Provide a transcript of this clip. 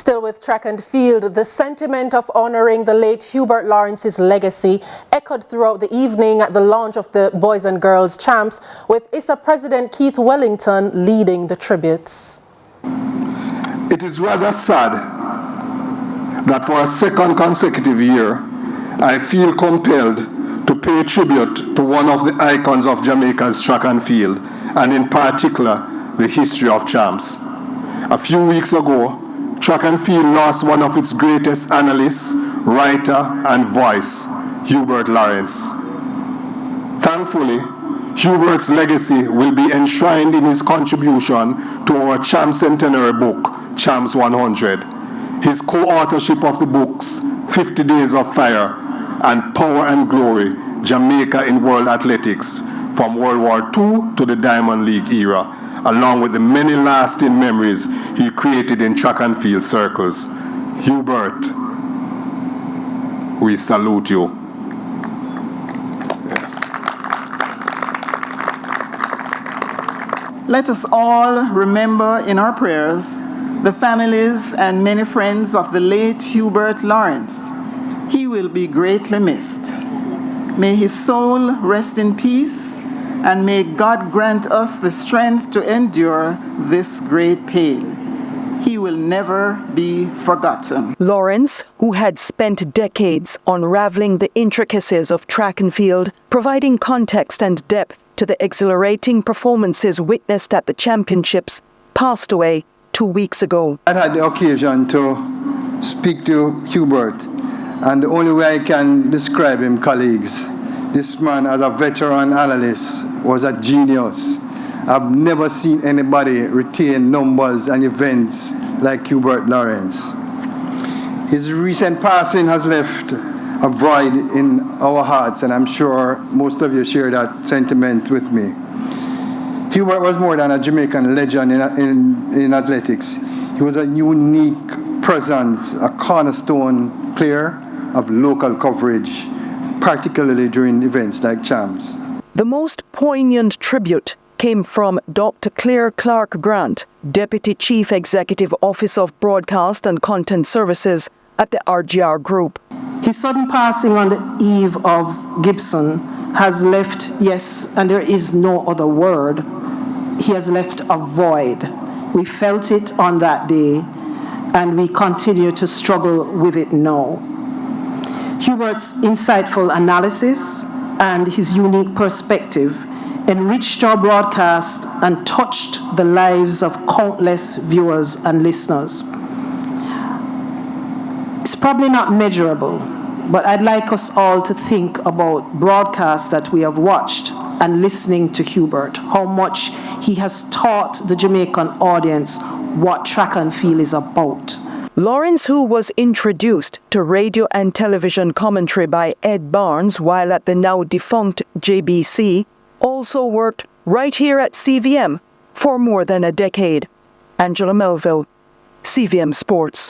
Still with track and field, the sentiment of honoring the late Hubert Lawrence's legacy echoed throughout the evening at the launch of the Boys and Girls Champs, with ISSA President Keith Wellington leading the tributes. It is rather sad that for a second consecutive year, I feel compelled to pay tribute to one of the icons of Jamaica's track and field, and in particular, the history of champs. A few weeks ago, track and field lost one of its greatest analysts, writer, and voice, Hubert Lawrence. Thankfully, Hubert's legacy will be enshrined in his contribution to our Champs Centenary book, Champs 100. His co-authorship of the books, 50 Days of Fire and Power and Glory, Jamaica in World Athletics, from World War II to the Diamond League era, along with the many lasting memories he created in track and field circles. Hubert, we salute you. Yes. Let us all remember in our prayers the families and many friends of the late Hubert Lawrence. He will be greatly missed. May his soul rest in peace, and may God grant us the strength to endure this great pain. He will never be forgotten. Lawrence, who had spent decades unraveling the intricacies of track and field, providing context and depth to the exhilarating performances witnessed at the championships, passed away 2 weeks ago. I had the occasion to speak to Hubert, and the only way I can describe him, colleagues, this man, as a veteran analyst, was a genius. I've never seen anybody retain numbers and events like Hubert Lawrence. His recent passing has left a void in our hearts, and I'm sure most of you share that sentiment with me. Hubert was more than a Jamaican legend in athletics. He was a unique presence, a cornerstone player of local coverage, particularly during events like Champs. The most poignant tribute came from Dr. Claire Clark Grant, Deputy Chief Executive Officer of Broadcast and Content Services at the RGR Group. His sudden passing on the eve of Gibson has left, yes, and there is no other word, he has left a void. We felt it on that day, and we continue to struggle with it now. Hubert's insightful analysis and his unique perspective enriched our broadcast and touched the lives of countless viewers and listeners. It's probably not measurable, but I'd like us all to think about broadcasts that we have watched and listening to Hubert, how much he has taught the Jamaican audience what track and field is about. Lawrence, who was introduced to radio and television commentary by Ed Barnes while at the now defunct JBC, also worked right here at CVM for more than a decade. Angela Melville, CVM Sports.